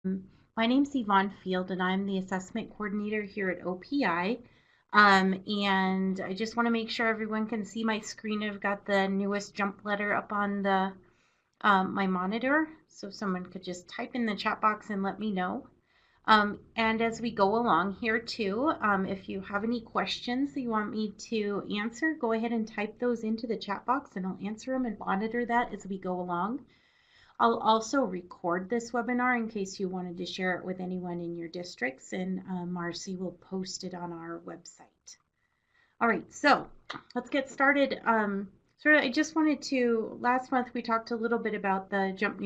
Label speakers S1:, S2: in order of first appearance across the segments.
S1: My name's Yvonne Field, and I'm the assessment coordinator here at OPI. And I just want to make sure everyone can see my screen. I've got the newest jump letter up on the my monitor, so someone could just type in the chat box and let me know. And as we go along here too, if you have any questions that you want me to answer, go ahead and type those into the chat box, and I'll answer them and monitor that as we go along. I'll also record this webinar in case you wanted to share it with anyone in your districts, and Marcy will post it on our website. All right, so let's get started. I just wanted to, last month we talked a little bit about the Jump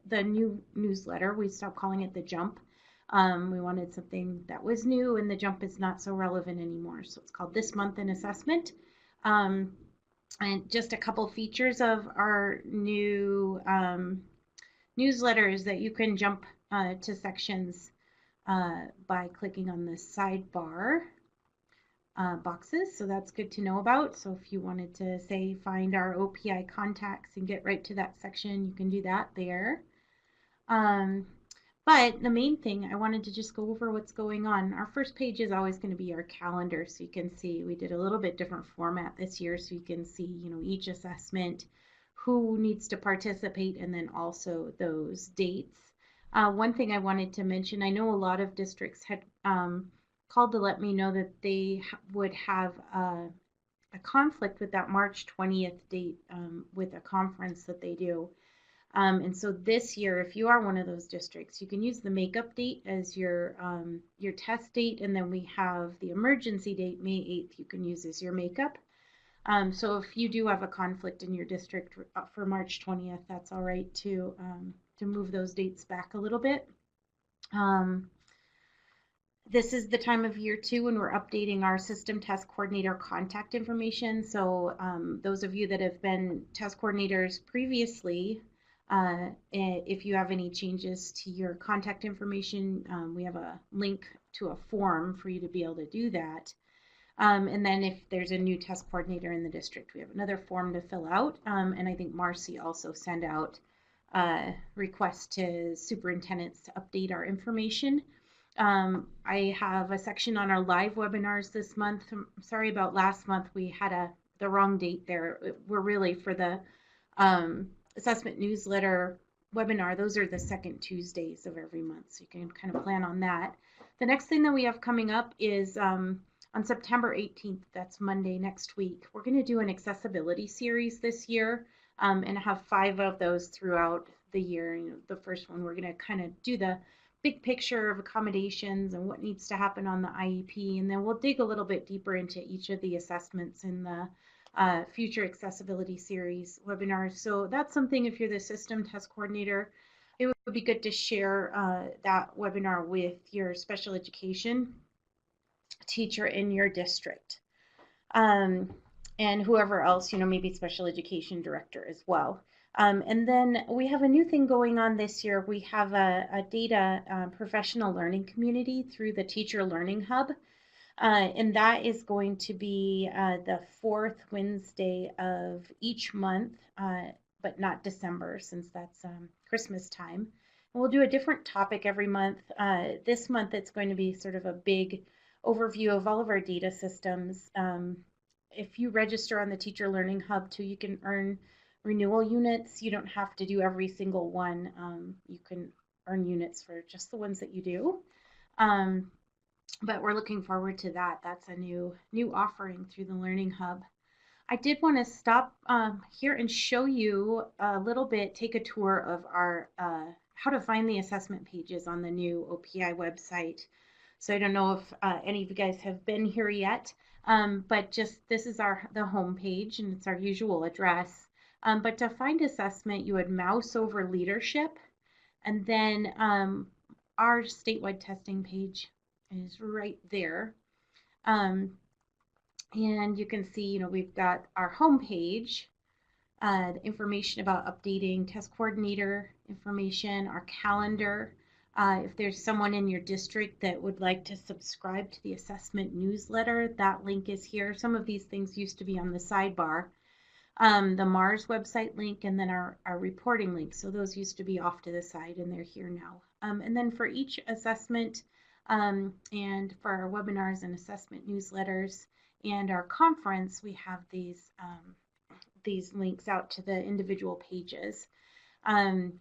S1: the new newsletter. We stopped calling it the Jump. We wanted something that was new, and the Jump is not so relevant anymore. So it's called This Month in Assessment. And just a couple features of our new newsletters that you can jump to sections by clicking on the sidebar boxes. So that's good to know about. So if you wanted to say find our OPI contacts and get right to that section, you can do that there. But the main thing, I wanted to just go over what's going on. Our first page is always going to be our calendar. So you can see we did a little bit different format this year. So you can see, each assessment, who needs to participate, and then also those dates. One thing I wanted to mention, I know a lot of districts had called to let me know that they would have a conflict with that March 20th date with a conference that they do. And so this year, if you are one of those districts, you can use the makeup date as your test date, and then we have the emergency date, May 8th, you can use as your makeup. So if you do have a conflict in your district for March 20th, that's all right to move those dates back a little bit. This is the time of year too when we're updating our system test coordinator contact information. So those of you that have been test coordinators previously, if you have any changes to your contact information, we have a link to a form for you to be able to do that. And then if there's a new test coordinator in the district, we have another form to fill out. And I think Marcy also sent out requests to superintendents to update our information. I have a section on our live webinars this month. I'm sorry about last month. We had the wrong date there. We're really for the assessment newsletter webinar. Those are the second Tuesdays of every month. So you can kind of plan on that. The next thing that we have coming up is on September 18th, that's Monday next week, we're going to do an accessibility series this year and have 5 of those throughout the year. The first one, we're going to kind of do the big picture of accommodations and what needs to happen on the IEP, and then we'll dig a little bit deeper into each of the assessments in the future accessibility series webinars. So that's something, if you're the system test coordinator, it would be good to share that webinar with your special education teacher in your district, and whoever else, maybe special education director as well. And then we have a new thing going on this year. We have a data professional learning community through the Teacher Learning Hub. And that is going to be the 4th Wednesday of each month, but not December, since that's Christmas time. And we'll do a different topic every month. This month it's going to be sort of a big overview of all of our data systems. If you register on the Teacher Learning Hub too, you can earn renewal units. You don't have to do every single one. You can earn units for just the ones that you do. But we're looking forward to that. That's a new offering through the Learning Hub. I did want to stop here and show you a little bit, take a tour of our how to find the assessment pages on the new OPI website. So I don't know if any of you guys have been here yet, but just this is the home page, and it's our usual address. But to find assessment, you would mouse over leadership, and then our statewide testing page is right there. And you can see, we've got our home page, the information about updating test coordinator information, our calendar. If there's someone in your district that would like to subscribe to the assessment newsletter, that link is here. Some of these things used to be on the sidebar. The Mars website link, and then our reporting link. So those used to be off to the side, and they're here now And then for each assessment and for our webinars and assessment newsletters and our conference, we have these links out to the individual pages. And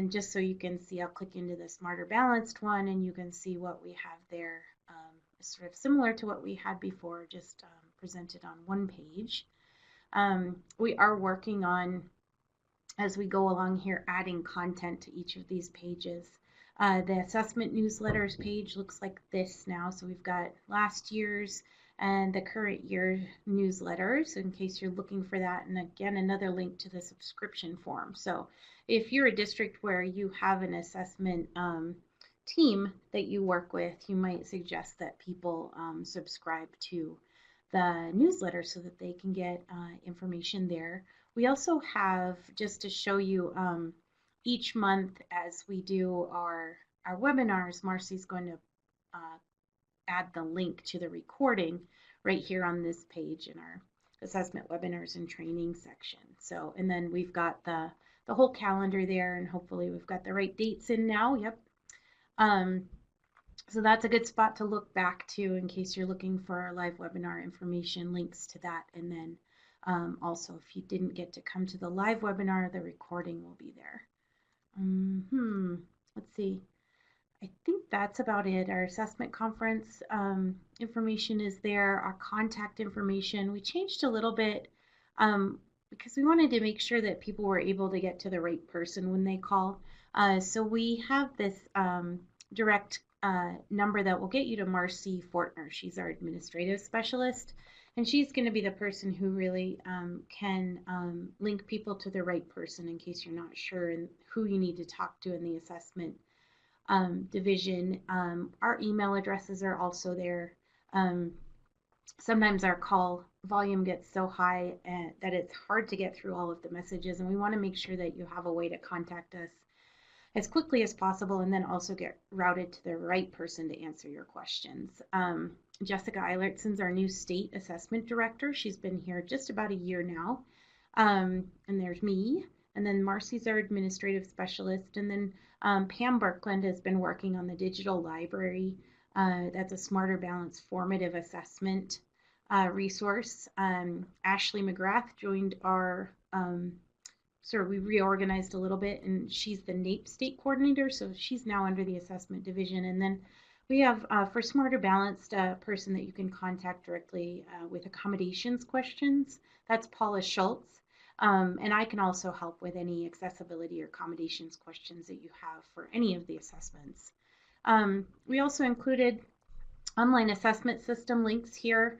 S1: just so you can see, I'll click into the Smarter Balanced one and you can see what we have there. Sort of similar to what we had before, just presented on one page. We are working on, as we go along here, adding content to each of these pages. The assessment newsletters page looks like this now. So we've got last year's and the current year newsletters in case you're looking for that. And again, another link to the subscription form. So if you're a district where you have an assessment team that you work with, you might suggest that people subscribe to the newsletter so that they can get information there. We also have, just to show you, each month as we do our webinars, Marcy's going to add the link to the recording right here on this page in our assessment webinars and training section. So, and then we've got the whole calendar there, and hopefully we've got the right dates in now. Yep. So that's a good spot to look back to in case you're looking for our live webinar information, links to that. And then also, if you didn't get to come to the live webinar, the recording will be there. Let's see. I think that's about it. Our assessment conference information is there. Our contact information, we changed a little bit because we wanted to make sure that people were able to get to the right person when they call. So we have this direct number that will get you to Marcy Fortner. She's our administrative specialist, and she's going to be the person who really can link people to the right person in case you're not sure who you need to talk to in the assessment division. Our email addresses are also there. Sometimes our call volume gets so high that it's hard to get through all of the messages, and we want to make sure that you have a way to contact us as quickly as possible and then also get routed to the right person to answer your questions. Jessica Eilertson's our new state assessment director. She's been here just about a year now. And there's me. And then Marcy's our administrative specialist. And then Pam Birkland has been working on the digital library. That's a Smarter Balanced formative assessment resource. Ashley McGrath joined our we reorganized a little bit, and she's the NAEP state coordinator, so she's now under the assessment division. And then we have, for Smarter Balanced, a person that you can contact directly with accommodations questions. That's Paula Schultz. And I can also help with any accessibility or accommodations questions that you have for any of the assessments. We also included online assessment system links here.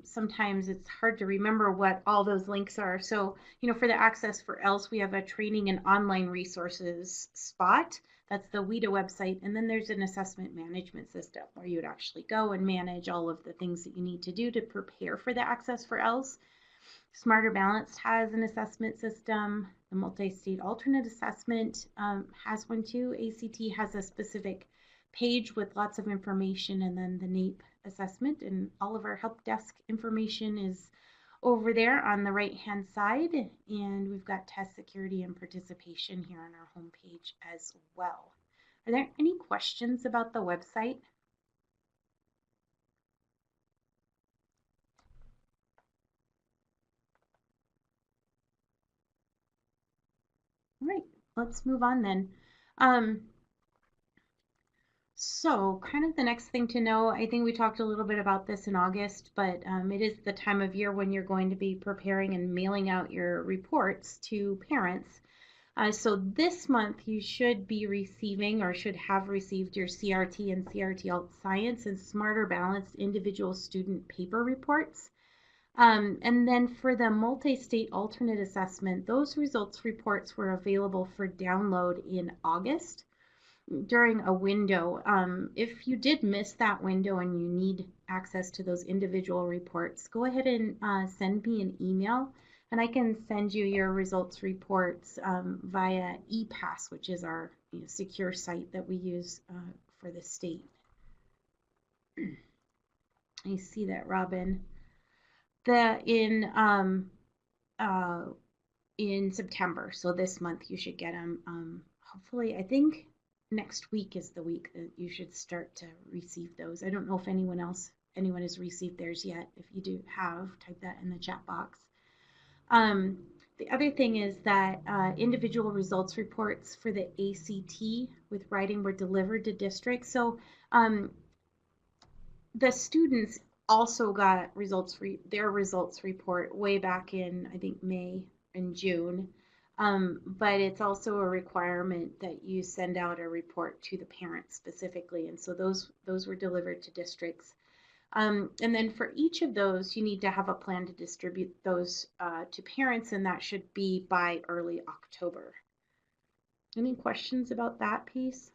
S1: Sometimes it's hard to remember what all those links are. So, for the Access for ELSE, we have a training and online resources spot. That's the WIDA website. And then there's an assessment management system where you would actually go and manage all of the things that you need to do to prepare for the Access for ELSE. Smarter Balanced has an assessment system. The multi-state alternate assessment has one too. ACT has a specific page with lots of information, and then the NAEP assessment and all of our help desk information is over there on the right hand side, and we've got test security and participation here on our homepage as well. Are there any questions about the website? All right, let's move on then. So kind of the next thing to know, I think we talked a little bit about this in August, but it is the time of year when you're going to be preparing and mailing out your reports to parents. So this month you should be receiving or should have received your CRT and CRT Alt Science and Smarter Balanced individual student paper reports. And then for the multi-state alternate assessment, those results reports were available for download in August during a window. If you did miss that window and you need access to those individual reports, go ahead and send me an email, and I can send you your results reports via ePass, which is our secure site that we use for the state. I see that, Robin. In September, so this month you should get them. Hopefully, I think next week is the week that you should start to receive those. I don't know if anyone has received theirs yet. If you do have, type that in the chat box. The other thing is that individual results reports for the ACT with writing were delivered to districts. So the students also got their results report way back in, I think, May and June. But it's also a requirement that you send out a report to the parents specifically. And so those were delivered to districts. And then for each of those, you need to have a plan to distribute those to parents, and that should be by early October. Any questions about that piece?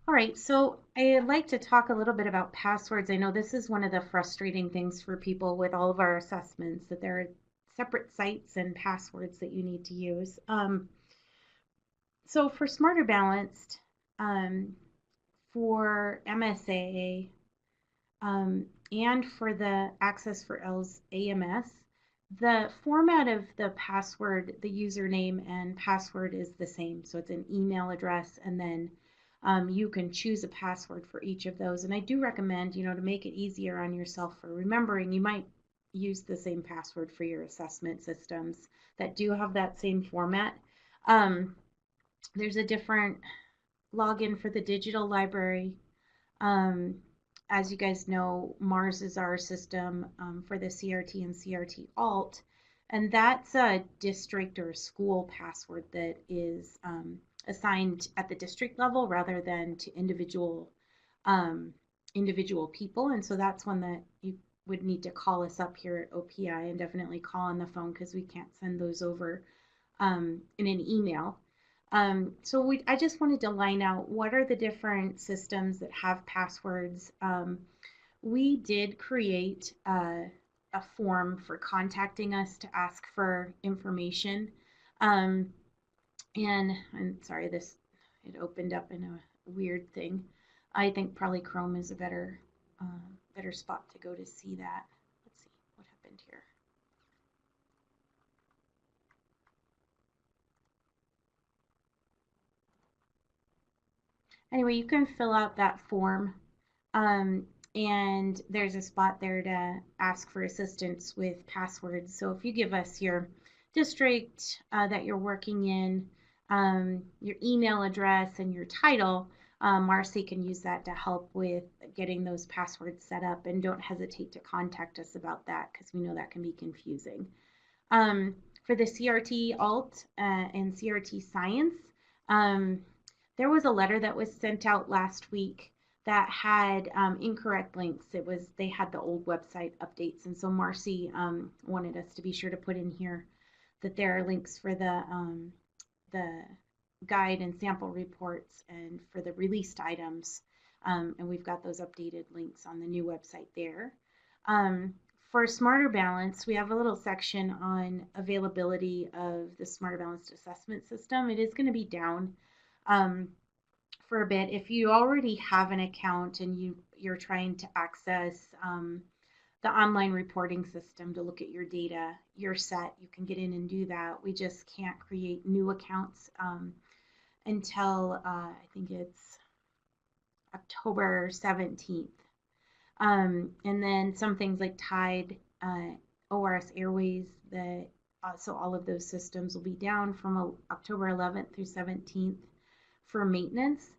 S1: All right, so I'd like to talk a little bit about passwords. I know this is one of the frustrating things for people with all of our assessments, that there are separate sites and passwords that you need to use. So for Smarter Balanced, for MSA, and for the Access for ELS AMS, the format of the password, the username and password is the same. So it's an email address, and then you can choose a password for each of those. And I do recommend, to make it easier on yourself for remembering, you might use the same password for your assessment systems that do have that same format. There's a different login for the digital library. As you guys know, MARS is our system for the CRT and CRT Alt, and that's a district or school password that is assigned at the district level rather than to individual people. And so that's one that you would need to call us up here at OPI, and definitely call on the phone, because we can't send those over in an email. So I just wanted to line out what are the different systems that have passwords. We did create a form for contacting us to ask for information. And I'm sorry, it opened up in a weird thing. I think probably Chrome is a better spot to go to see that. Let's see what happened here. Anyway, you can fill out that form, and there's a spot there to ask for assistance with passwords. So if you give us your district that you're working in, your email address, and your title, Marcy can use that to help with getting those passwords set up. And don't hesitate to contact us about that, because we know that can be confusing. For the CRT Alt and CRT Science, there was a letter that was sent out last week that had incorrect links. They had the old website updates, and so Marcy wanted us to be sure to put in here that there are links for the guide and sample reports and for the released items, and we've got those updated links on the new website there. For Smarter Balance, we have a little section on availability of the Smarter Balanced assessment system. It is going to be down for a bit. If you already have an account and you're trying to access the online reporting system to look at your data, you're set. You can get in and do that. We just can't create new accounts until I think it's October 17th. And then some things like Tide, ORS Airways, so all of those systems will be down from October 11th through 17th for maintenance.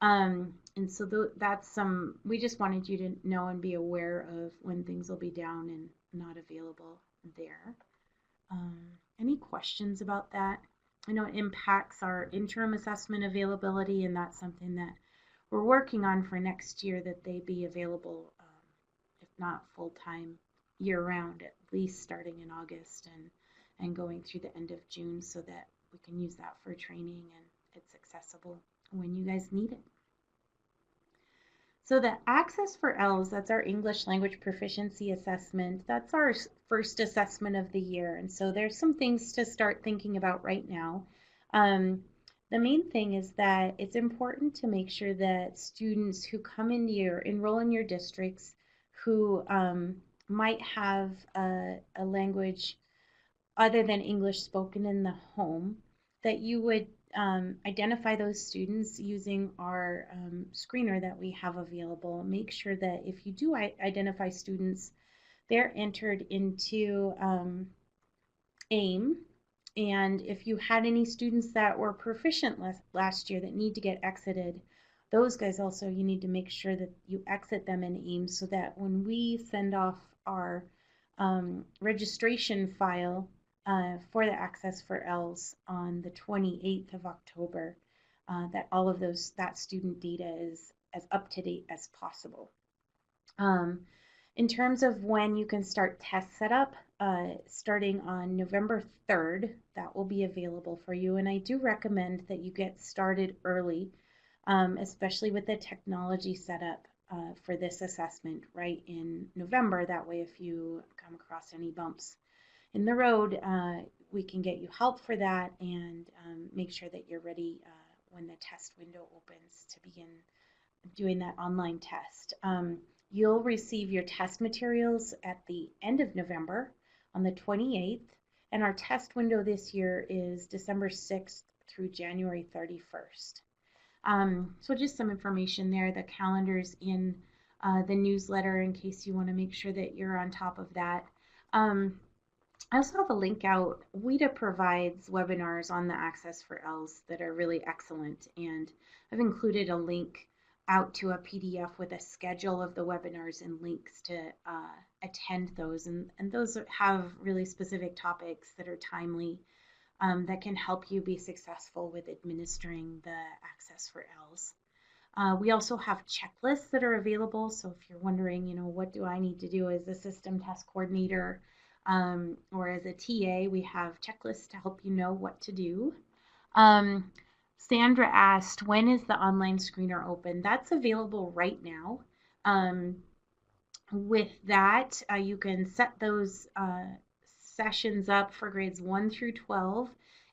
S1: And so that's we just wanted you to know and be aware of when things will be down and not available there. Any questions about that? I know it impacts our interim assessment availability, and that's something that we're working on for next year, that they be available, if not full-time year-round, at least starting in August and going through the end of June, so that we can use that for training and it's accessible when you guys need it. So the Access for ELS, that's our English Language Proficiency Assessment. That's our first assessment of the year. And so there's some things to start thinking about right now. The main thing is that it's important to make sure that students who come into enroll in your districts, who might have a language other than English spoken in the home, that you would identify those students using our screener that we have available. Make sure that if you do identify students, they're entered into AIM. And if you had any students that were proficient last year that need to get exited, those guys also, you need to make sure that you exit them in AIM so that when we send off our registration file for the Access for ELS on the 28th of October, that all of that student data is as up to date as possible. In terms of when you can start test setup, starting on November 3rd, that will be available for you. And I do recommend that you get started early, especially with the technology setup for this assessment right in November. That way, if you come across any bumps in the road, we can get you help for that and make sure that you're ready when the test window opens to begin doing that online test. You'll receive your test materials at the end of November on the 28th, and our test window this year is December 6th through January 31st. So just some information there. The calendar's in the newsletter in case you want to make sure that you're on top of that. I also have a link out. WIDA provides webinars on the Access for ELS that are really excellent, and I've included a link out to a PDF with a schedule of the webinars and links to attend those, and those have really specific topics that are timely that can help you be successful with administering the Access for ELS. We also have checklists that are available, so if you're wondering, what do I need to do as a system test coordinator or as a TA, we have checklists to help you know what to do. Sandra asked, when is the online screener open? That's available right now. With that, you can set those sessions up for grades 1 through 12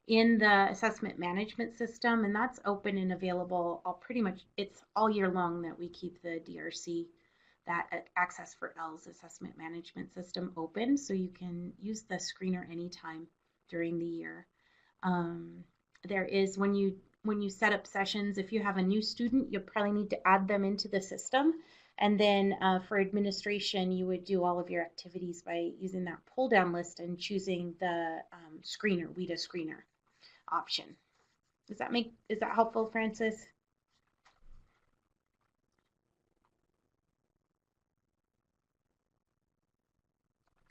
S1: in the assessment management system, and that's open and available it's all year long that we keep the DRC, that Access for ELS assessment management system, open, so you can use the screener anytime during the year. There is, when you set up sessions, if you have a new student, you'll probably need to add them into the system. And then for administration, you would do all of your activities by using that pull down list and choosing the screener, WIDA screener option. Is that helpful, Francis?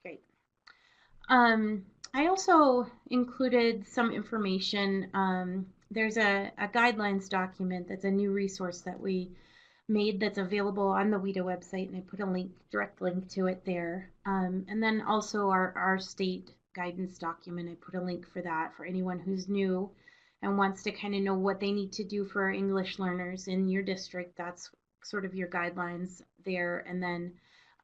S1: Great. I also included some information. There's a guidelines document that's a new resource that we made that's available on the WIDA website, and I put a direct link to it there. And then also our state guidance document, I put a link for that for anyone who's new and wants to kind of know what they need to do for English learners in your district. That's sort of your guidelines there. And then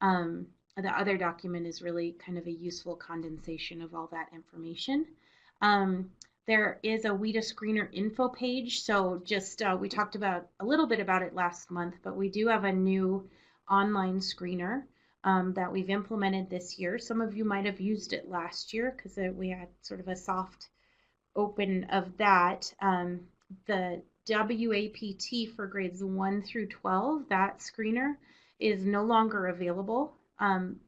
S1: the other document is really kind of a useful condensation of all that information. There is a WIDA screener info page. So just we talked about a little bit about it last month, but we do have a new online screener that we've implemented this year. Some of you might have used it last year because we had sort of a soft open of that. The WAPT for grades 1 through 12, that screener is no longer available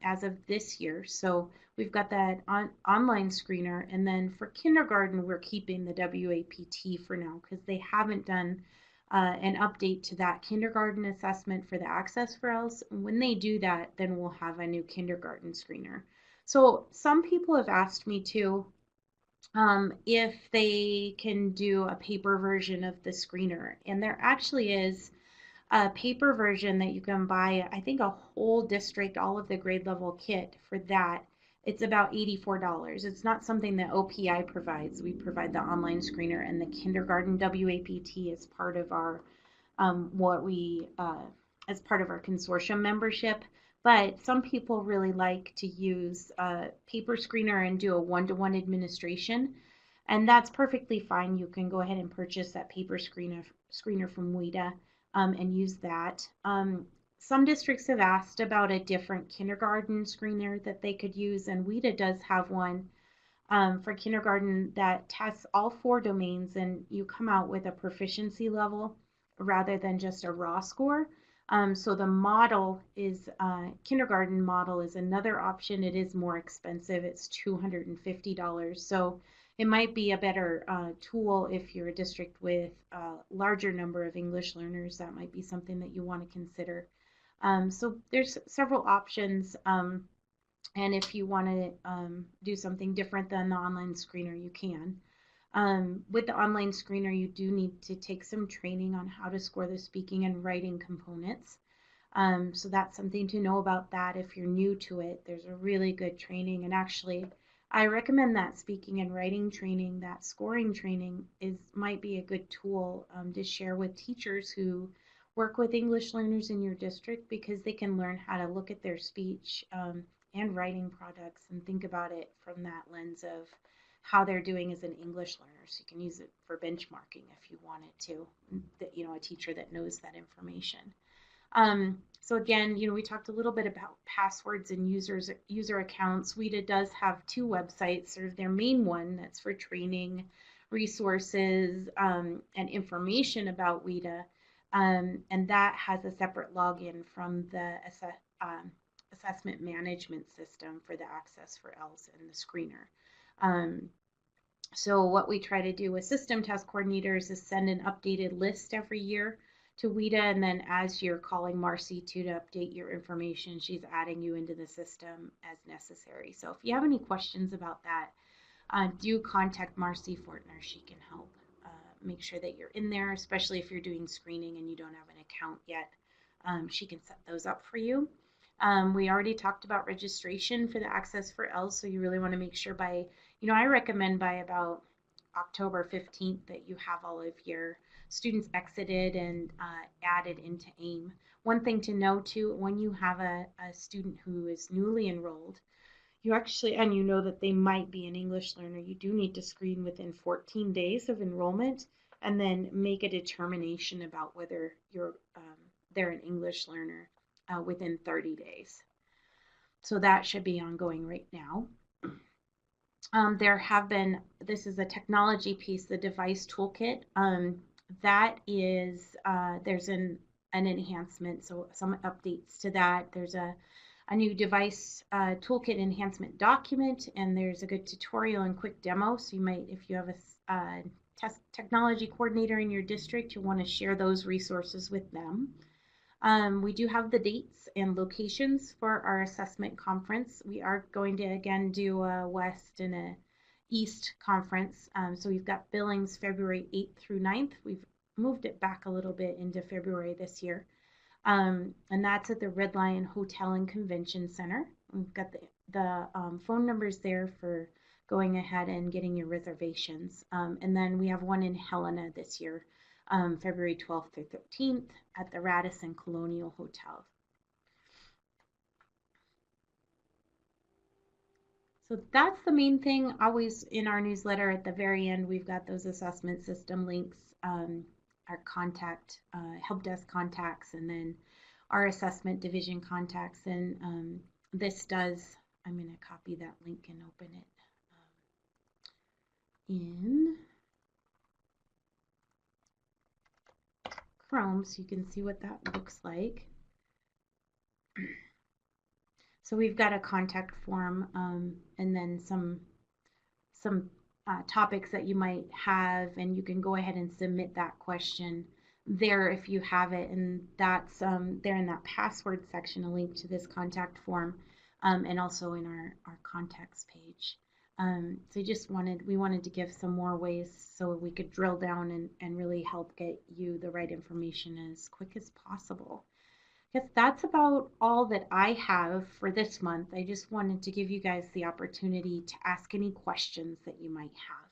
S1: as of this year. So we've got that online screener, and then for kindergarten, we're keeping the WAPT for now because they haven't done an update to that kindergarten assessment for the Access for ELS. When they do that, then we'll have a new kindergarten screener. So some people have asked me too if they can do a paper version of the screener, and there actually is a paper version that you can buy. I think a whole district, all of the grade level kit for that. It's about $84. It's not something that OPI provides. We provide the online screener, and the kindergarten WAPT is part of our as part of our consortium membership. But some people really like to use a paper screener and do a one-to-one administration, and that's perfectly fine. You can go ahead and purchase that paper screener from WIDA and use that. some districts have asked about a different kindergarten screener that they could use, and WIDA does have one for kindergarten that tests all 4 domains, and you come out with a proficiency level rather than just a raw score. So the model is kindergarten model is another option. It is more expensive. It's $250. So it might be a better tool if you're a district with a larger number of English learners. That might be something that you want to consider. So there's several options. And if you want to do something different than the online screener, you can. With the online screener, you do need to take some training on how to score the speaking and writing components. So that's something to know about that if you're new to it. There's a really good training, and actually I recommend that speaking and writing training, that scoring training might be a good tool to share with teachers who work with English learners in your district, because they can learn how to look at their speech and writing products and think about it from that lens of how they're doing as an English learner. So you can use it for benchmarking if you wanted to, a teacher that knows that information. So again, we talked a little bit about passwords and user accounts. WIDA does have 2 websites, sort of their main one that's for training, resources, and information about WIDA. And that has a separate login from the assessment management system for the Access for ELS and the screener. So what we try to do with system test coordinators is send an updated list every year to WIDA, and then as you're calling Marcy to update your information, she's adding you into the system as necessary. So if you have any questions about that, do contact Marcy Fortner. She can help make sure that you're in there, especially if you're doing screening and you don't have an account yet. She can set those up for you. We already talked about registration for the Access for ELS, so you really want to make sure by, I recommend by about October 15th that you have all of your students exited and added into AIM. One thing to know too, when you have a student who is newly enrolled, and you know that they might be an English learner, you do need to screen within 14 days of enrollment and then make a determination about whether they're an English learner within 30 days. So that should be ongoing right now. This is a technology piece, the device toolkit. That is, there's an enhancement, so some updates to that. There's a new device toolkit enhancement document, and there's a good tutorial and quick demo. So you might, if you have a technology coordinator in your district, you'll want to share those resources with them. We do have the dates and locations for our assessment conference. We are going to again do a West and a East conference. So we've got Billings February 8th through 9th. We've moved it back a little bit into February this year. And that's at the Red Lion Hotel and Convention Center. We've got the phone numbers there for going ahead and getting your reservations. And then we have one in Helena this year, February 12th through 13th at the Radisson Colonial Hotel. So that's the main thing. Always in our newsletter at the very end, we've got those assessment system links, our contact, help desk contacts, and then our assessment division contacts. And I'm going to copy that link and open it in Chrome so you can see what that looks like. So we've got a contact form and then some topics that you might have, and you can go ahead and submit that question there if you have it, and that's there in that password section, a link to this contact form, and also in our contacts page. So we wanted to give some more ways so we could drill down and really help get you the right information as quick as possible. I guess that's about all that I have for this month. I just wanted to give you guys the opportunity to ask any questions that you might have.